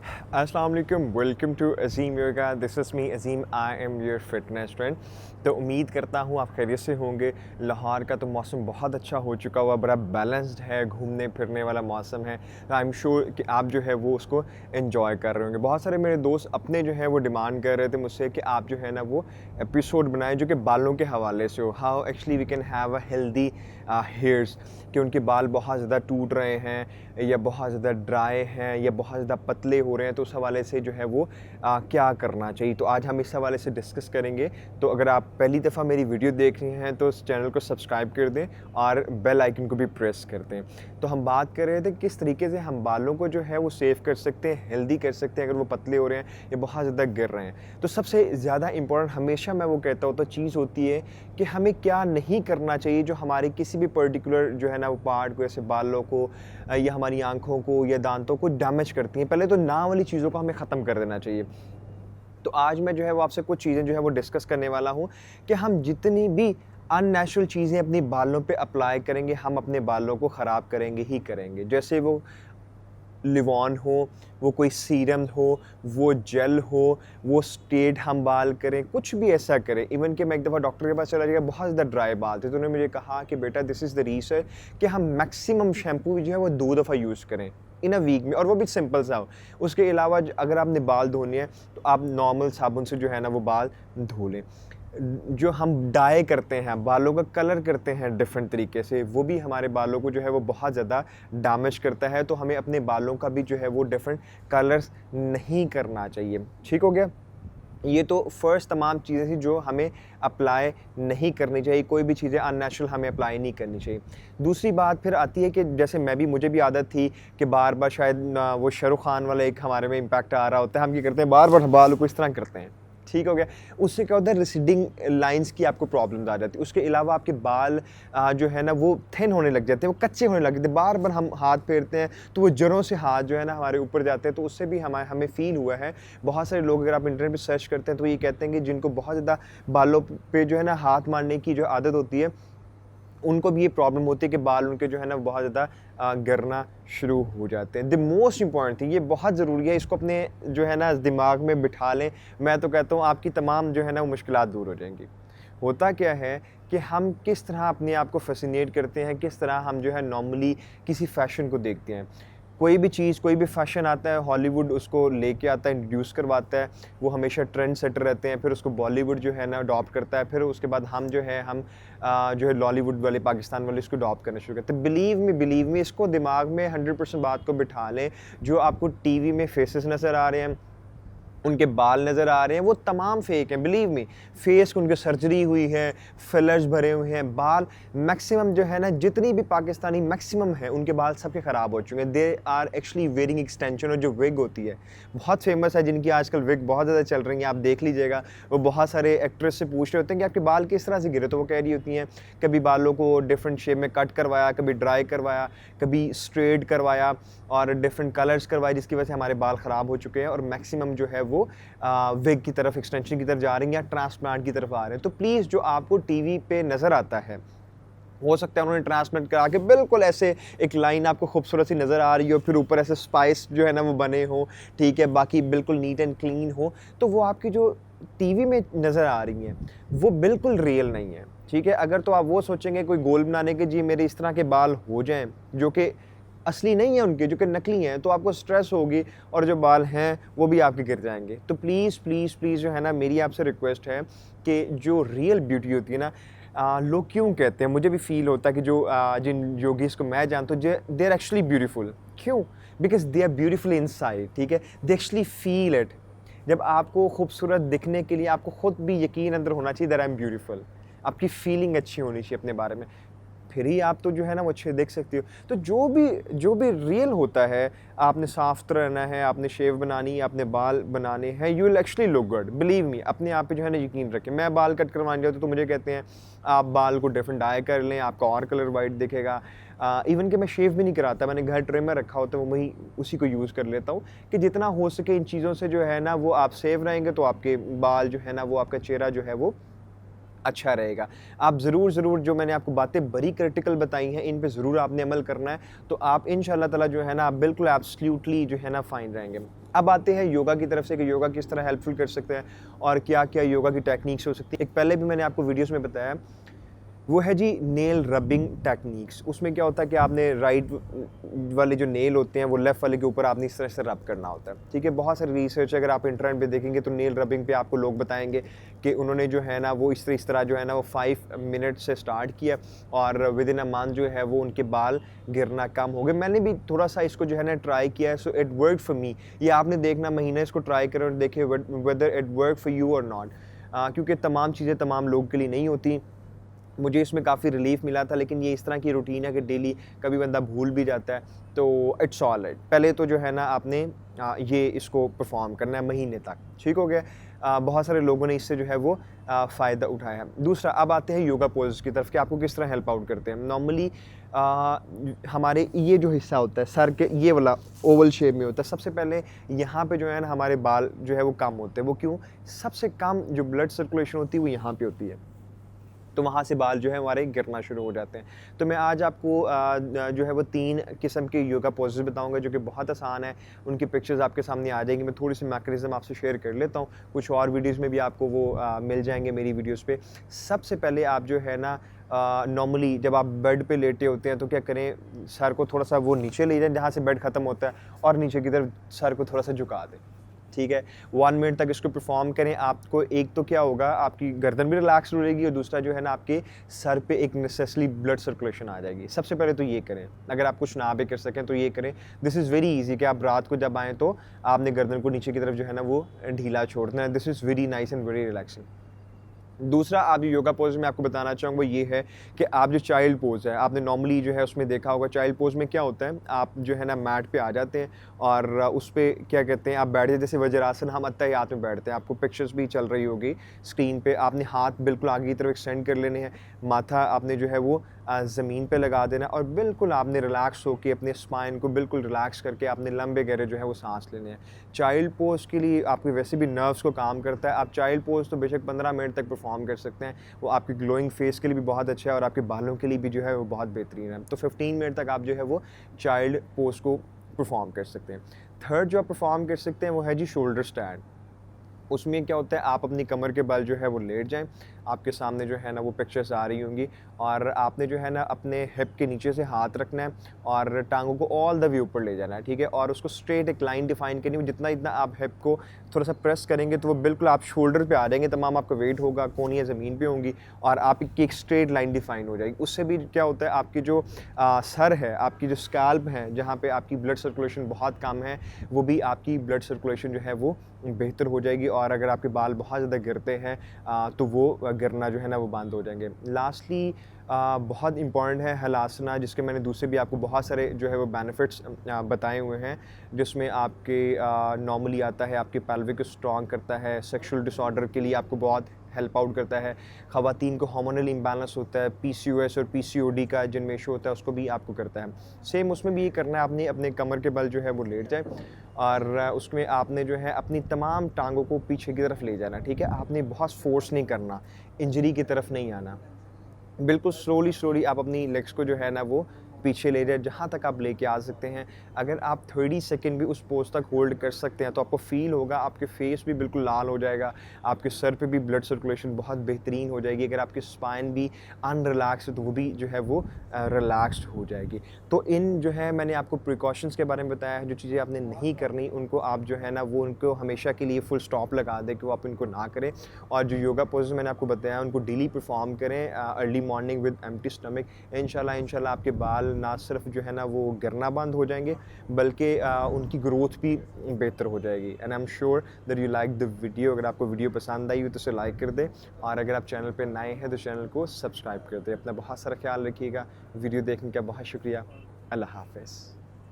अस्सलाम वालेकुम, welcome to Azeem yoga. This is me Azeem, I am your fitness trend. तो उम्मीद करता हूँ आप खैरियत से होंगे। लाहौर का तो मौसम बहुत अच्छा हो चुका हुआ, बड़ा बैलेंस्ड है, घूमने फिरने वाला मौसम है। आई एम श्योर कि आप जो है वो उसको एंजॉय कर रहे होंगे। बहुत सारे मेरे दोस्त अपने जो है वो डिमांड कर रहे थे मुझसे कि आप जो है ना वो एपिसोड बनाएं जो कि बालों के हवाले से हो, how actually we can have a healthy hairs, कि उनके बाल बहुत ज़्यादा टूट रहे हैं या बहुत ज़्यादा ड्राई हैं या बहुत ज़्यादा पतले हो रहे हैं, तो उस हवाले से जो है वो क्या करना चाहिए। तो आज हम इस हवाले से डिस्कस करेंगे। तो अगर आप पहली दफ़ा मेरी वीडियो देख रहे हैं तो इस चैनल को सब्सक्राइब कर दें और बेल आइकन को भी प्रेस कर दें। तो हम बात कर रहे थे किस तरीके से हम बालों को जो है वो सेव कर सकते हैं, हेल्दी कर सकते हैं अगर वो पतले हो रहे हैं या बहुत ज़्यादा गिर रहे हैं। तो सबसे ज़्यादा इंपॉर्टेंट हमेशा मैं वो कहता हूँ तो चीज़ होती है कि हमें क्या नहीं करना चाहिए जो हमारे किसी भी पर्टिकुलर जो है ना वो पार्ट को, जैसे बालों को या हमारी आँखों को या दांतों को डैमेज करती हैं। पहले तो ना वाली चीज़ों को हमें ख़त्म कर देना चाहिए। तो आज मैं जो है वो आपसे कुछ चीज़ें जो है वो डिस्कस करने वाला हूँ कि हम जितनी भी अननेचुरल चीज़ें अपनी बालों पे अप्लाई करेंगे, हम अपने बालों को ख़राब करेंगे ही करेंगे। जैसे वो लिवॉन हो, वो कोई सीरम हो, वो जेल हो, वो स्ट्रेट हम बाल करें, कुछ भी ऐसा करें। इवन कि मैं एक दफ़ा डॉक्टर के पास चला गया, बहुत ज़्यादा ड्राई बाल थे, तो उन्होंने मुझे कहा कि बेटा दिस इज़ द रीज़न कि हम मैक्सिमम शैम्पू जो है वो 2 दफ़ा यूज़ करें इन अ वीक में, और वो भी सिंपल सा हो। उसके अलावा अगर आपने बाल धोने हैं तो आप नॉर्मल साबुन से जो है ना वो बाल धो लें। जो हम डाई करते हैं, बालों का कलर करते हैं डिफरेंट तरीके से, वो भी हमारे बालों को जो है वो बहुत ज़्यादा डैमेज करता है। तो हमें अपने बालों का भी जो है वो डिफरेंट कलर्स नहीं करना चाहिए। ठीक हो गया? ये तो फर्स्ट तमाम चीज़ें थी जो हमें अप्लाई नहीं करनी चाहिए, कोई भी चीज़ें अननेचुरल हमें अप्लाई नहीं करनी चाहिए। दूसरी बात फिर आती है कि जैसे मुझे भी आदत थी कि बार-बार शायद वो शाहरुख खान वाला एक हमारे में इम्पैक्ट आ रहा होता है, हम क्या करते हैं बार-बार बालों को इस तरह करते हैं। ठीक हो गया? उससे क्या होता है, रिसीडिंग लाइन्स की आपको प्रॉब्लम्स आ जाती है। उसके अलावा आपके बाल जो है ना वो थिन होने लग जाते हैं, वो कच्चे होने लग जाते हैं। बार-बार हम हाथ फेरते हैं तो वो जड़ों से हाथ जो है ना हमारे ऊपर जाते हैं, तो उससे भी हमें फ़ील हुआ है। बहुत सारे लोग अगर आप इंटरनेट पे सर्च करते हैं तो ये कहते हैं कि जिनको बहुत ज़्यादा बालों पे जो है ना हाथ मारने की जो आदत होती है, उनको भी ये प्रॉब्लम होती है कि बाल उनके जो है ना बहुत ज़्यादा गिरना शुरू हो जाते हैं। द मोस्ट इम्पॉर्टेंट थिंग, ये बहुत ज़रूरी है, इसको अपने जो है ना दिमाग में बिठा लें। मैं तो कहता हूँ आपकी तमाम जो है ना वो मुश्किलात दूर हो जाएंगी। होता क्या है कि हम किस तरह अपने आप को फैसिनेट करते हैं, किस तरह हम जो है नॉर्मली किसी फ़ैशन को देखते हैं। कोई भी चीज़, कोई भी फ़ैशन आता है, हॉलीवुड उसको लेके आता है, इंट्रोड्यूस करवाता है, वो हमेशा ट्रेंड सेटर रहते हैं, फिर उसको बॉलीवुड जो है ना अडॉप्ट करता है, फिर उसके बाद हम जो है जो है लॉलीवुड वाले, पाकिस्तान वाले इसको अडॉप्ट करना शुरू करते हैं। बिलीव मी इसको दिमाग में 100% बात को बिठा लें। जो आपको टीवी में फेसेस नज़र आ रहे हैं, उनके बाल नज़र आ रहे हैं, वो तमाम फेक हैं। बिलीव मी, फेस को उनकी सर्जरी हुई है, फिलर्स भरे हुए हैं, बाल मैक्सिमम जो है ना जितनी भी पाकिस्तानी मैक्सिमम है उनके बाल सबके ख़राब हो चुके हैं। They are actually wearing extension, और जो विग होती है बहुत फेमस है, जिनकी आजकल विग बहुत ज़्यादा चल रही हैं, आप देख लीजिएगा। वो बहुत सारे एक्ट्रेस से पूछ रहे होते हैं कि आपके बाल किस तरह से गिरे, तो वो कह रही होती हैं कभी बालों को डिफरेंट शेप में कट करवाया, कभी ड्राई करवाया, कभी स्ट्रेट करवाया और डिफरेंट कलर्स करवाए, जिसकी वजह से हमारे बाल ख़राब हो चुके हैं और मैक्सिमम जो है वो विग की तरफ, एक्सटेंशन की तरफ जा रही हैं या ट्रांसप्लांट की तरफ आ रहे हैं। तो प्लीज़ जो आपको टीवी पे नज़र आता है, हो सकता है उन्होंने ट्रांसप्लांट करा के बिल्कुल ऐसे एक लाइन आपको खूबसूरत सी नज़र आ रही हो, फिर ऊपर ऐसे स्पाइस जो है ना वो बने हो, ठीक है, बाकी बिल्कुल नीट एंड क्लीन हो, तो वो आपकी जो टीवी में नज़र आ रही हैं वो बिल्कुल रियल नहीं है। ठीक है? अगर तो आप वो सोचेंगे कोई गोल बनाने के, जी मेरे इस तरह के बाल हो जाएँ, जो कि असली नहीं है उनके, जो कि नकली हैं, तो आपको स्ट्रेस होगी और जो बाल हैं वो भी आपके गिर जाएँगे। तो प्लीज़, प्लीज़, प्लीज़ जो है ना मेरी आपसे रिक्वेस्ट है कि जो रियल ब्यूटी होती है ना, लोग क्यों कहते हैं, मुझे भी फ़ील होता है कि जो जिन योगीज़ को मैं जानता हूँ, दे आर एक्चुअली ब्यूटीफुल। क्यों? Because they are beautiful inside, ठीक है? They actually feel it. जब आपको खूबसूरत दिखने के लिए आपको खुद भी यकीन अंदर होना चाहिए दैट आई एम ब्यूटीफुल। आपकी फ़ीलिंग अच्छी होनी चाहिए अपने बारे में। फिर ही आप तो जो है ना वो अच्छे देख सकती हो। तो जो भी रियल होता है, आपने साफ-सुथरा रहना है, आपने शेव बनानी है, आपने बाल बनाने हैं, you will actually look good. Believe me, अपने आप पे जो है ना यकीन रखें। मैं बाल कट करवाने जाता हूँ तो मुझे कहते हैं आप बाल को डिफरेंट डाई कर लें, आपका और कलर वाइट दिखेगा। इवन कि मैं शेव भी नहीं कराता, मैंने घर ट्रिमर रखा होता है, वो वही उसी को यूज़ कर लेता हूँ कि जितना हो सके इन चीज़ों से जो है ना वो आप सेफ रहेंगे, तो आपके बाल जो है ना वो, आपका चेहरा जो है वो अच्छा रहेगा। आप ज़रूर जो मैंने आपको बातें बड़ी क्रिटिकल बताई हैं, इन पे ज़रूर आपने अमल करना है, तो आप इंशाअल्लाह ताला जो है ना आप बिल्कुल एब्सोल्यूटली जो है ना फ़ाइन रहेंगे। अब आते हैं योगा की तरफ से कि योगा किस तरह हेल्पफुल कर सकते हैं और क्या क्या योगा की टेक्निक्स हो सकती है। एक पहले भी मैंने आपको वीडियोस में बताया, वो है जी नेल रबिंग टेक्निक्स। उसमें क्या होता है कि आपने राइट वाले जो नेल होते हैं वो लेफ़्ट वाले के ऊपर आपने इस तरह से रब करना होता है, ठीक है। बहुत सारी रिसर्च अगर आप इंटरनेट पे देखेंगे तो नेल रबिंग पे आपको लोग बताएंगे कि उन्होंने जो है ना वो इस तरह जो है ना वो 5 मिनट से स्टार्ट किया और विद इन अ मंथ जो है वो उनके बाल गिरना कम हो गए। मैंने भी थोड़ा सा इसको जो है ना ट्राई किया है, so it work for me. ये आपने देखना महीना इसको ट्राई करें और देखें whether it work for you और नॉट, क्योंकि तमाम चीज़ें तमाम लोग के लिए नहीं होती। मुझे इसमें काफ़ी रिलीफ़ मिला था, लेकिन ये इस तरह की रूटीन है कि डेली कभी बंदा भूल भी जाता है, तो इट्स ऑल राइट। पहले तो जो है ना आपने ये इसको परफॉर्म करना है महीने तक, ठीक हो गया। बहुत सारे लोगों ने इससे जो है वो फ़ायदा उठाया है। दूसरा, अब आते हैं योगा पोजेज़ की तरफ कि आपको किस तरह हेल्प आउट करते हैं। नॉर्मली हमारे ये जो हिस्सा होता है सर के, ये वाला ओवल शेप में होता है, सबसे पहले यहाँ पे जो है ना हमारे बाल जो है वो कम होते हैं। वो क्यों? सबसे कम जो ब्लड सर्कुलेशन होती है वो यहाँ पे होती है, तो वहाँ से बाल जो है हमारे गिरना शुरू हो जाते हैं। तो मैं आज आपको जो है वो 3 किस्म के योगा पोजेज़ बताऊँगा जो कि बहुत आसान है। उनकी पिक्चर्स आपके सामने आ जाएँगी। मैं थोड़ी-सी मैकेनिज़्म आपसे शेयर कर लेता हूँ। कुछ और वीडियोज़ में भी आपको वो मिल जाएँगे मेरी वीडियोज़ पे। सबसे पहले आप जो है ना नॉर्मली जब आप बेड पे लेटे होते हैं तो क्या करें, सर को थोड़ा-सा वो नीचे ले जाएँ जहाँ से बेड ख़त्म होता है और नीचे की तरफ सर को थोड़ा-सा झुका दें, ठीक है। 1 मिनट तक इसको परफॉर्म करें। आपको एक तो क्या होगा, आपकी गर्दन भी रिलैक्स रहेगी और दूसरा जो है ना आपके सर पे एक नेसेसरी ब्लड सर्कुलेशन आ जाएगी। सबसे पहले तो ये करें। अगर आप कुछ ना भी कर सकें तो ये करें। दिस इज़ वेरी ईज़ी कि आप रात को जब आएँ तो आपने गर्दन को नीचे की तरफ जो है ना वो ढीला छोड़ना है। This is very nice and very relaxing. दूसरा आप जो योगा पोज़ में आपको बताना चाहूँगा वो ये है कि आप जो चाइल्ड पोज़ है, आपने नॉर्मली जो है उसमें देखा होगा चाइल्ड पोज़ में क्या होता है, आप जो है ना मैट पे आ जाते हैं और उस पे क्या कहते हैं आप बैठ जाते, जैसे वज्रासन हम अत्तहियात में बैठते हैं। आपको पिक्चर्स भी चल रही होगी स्क्रीन पे। आपने हाथ बिल्कुल आगे की तरफ एक्सटेंड कर लेने हैं, माथा आपने जो है वो ज़मीन पे लगा देना और बिल्कुल आपने रिलैक्स होके अपने स्पाइन को बिल्कुल रिलैक्स करके आपने लंबे गहरे जो है वो साँस लेने हैं। चाइल्ड पोज़ के लिए आपके वैसे भी नर्व्स को काम करता है। आप चाइल्ड पोज़ तो बेशक 15 मिनट तक परफॉर्म कर सकते हैं। वो आपकी ग्लोइंग फेस के लिए भी बहुत अच्छा है और आपके बालों के लिए भी जो है वो बहुत बेहतरीन है। तो 15 मिनट तक आप जो है वो चाइल्ड पोज़ को परफॉर्म कर सकते हैं। थर्ड जो आप परफॉर्म कर सकते हैं वो है जी शोल्डर स्टैंड। उसमें क्या होता है, आप अपनी कमर के बल जो है वो लेट जाएँ। आपके सामने जो है ना वो पिक्चर्स आ रही होंगी और आपने जो है ना अपने हिप के नीचे से हाथ रखना है और टाँगों को ऑल द वे ऊपर ले जाना है, ठीक है। और उसको स्ट्रेट एक लाइन डिफाइन करनी है। जितना आप हिप को थोड़ा-सा प्रेस करेंगे तो वो बिल्कुल आप शोल्डर पे आ जाएँगे, तमाम आपका वेट होगा, कोहनियाँ ज़मीन पे होंगी और आपकी एक स्ट्रेट लाइन डिफाइन हो जाएगी। उससे भी क्या होता है, आपकी जो सर है, आपकी जो स्कैल्प है, जहाँ पे आपकी ब्लड सर्कुलेशन बहुत कम है, वो भी आपकी ब्लड सर्कुलेशन जो है वो बेहतर हो जाएगी और अगर आपके बाल बहुत ज़्यादा गिरते हैं तो वो गिरना जो है ना वो बंद हो जाएंगे। लास्टली बहुत इम्पॉर्टेंट है हलासना, जिसके मैंने दूसरे भी आपको बहुत सारे जो है वो बेनिफिट्स बताए हुए हैं, जिसमें आपके नॉर्मली आता है आपके पेल्विक को स्ट्रॉन्ग करता है, सेक्सुअल डिसऑर्डर के लिए आपको बहुत हेल्प आउट करता है। ख़वातीन को हार्मोनल इम्बैलेंस होता है, पीसीओएस और पीसीओडी का जिनमें इशू होता है उसको भी आपको करता है। सेम उसमें भी ये करना है, आपने अपने कमर के बल जो है वो लेट जाए और उसमें आपने जो है अपनी तमाम टांगों को पीछे की तरफ ले जाना, ठीक है। आपने बहुत फोर्स नहीं करना, इंजरी की तरफ नहीं आना, बिल्कुल स्लोली आप अपनी लेग्स को जो है ना वो पीछे ले जाए जहाँ तक आप लेके आ सकते हैं। अगर आप 30 सेकंड भी उस पोज तक होल्ड कर सकते हैं तो आपको फ़ील होगा, आपके फेस भी बिल्कुल लाल हो जाएगा, आपके सर पे भी ब्लड सर्कुलेशन बहुत बेहतरीन हो जाएगी। अगर आपकी स्पाइन भी अनरिलैक्स है तो वो भी जो है वो रिलैक्स्ड हो जाएगी। तो इन जो है मैंने आपको प्रिकॉशंस के बारे में बताया है, जो चीज़ें आपने नहीं करनी उनको आप जो है ना वो उनको हमेशा के लिए फुल स्टॉप लगा दें कि वो आप इनको ना करें। और जो योगा पोजेस मैंने आपको बताया उनको डेली परफॉर्म करें early morning with empty stomach. इंशाल्लाह आपके बाल ना सिर्फ जो है ना वो गिरना बंद हो जाएंगे बल्कि उनकी ग्रोथ भी बेहतर हो जाएगी। And I am sure that you like the video. अगर आपको वीडियो पसंद आई हो तो उसे लाइक कर दें और अगर आप चैनल पे नए हैं तो चैनल को सब्सक्राइब कर दें। अपना बहुत सारा ख्याल रखिएगा। वीडियो देखने का बहुत शुक्रिया। अल्लाह हाफ़िज़।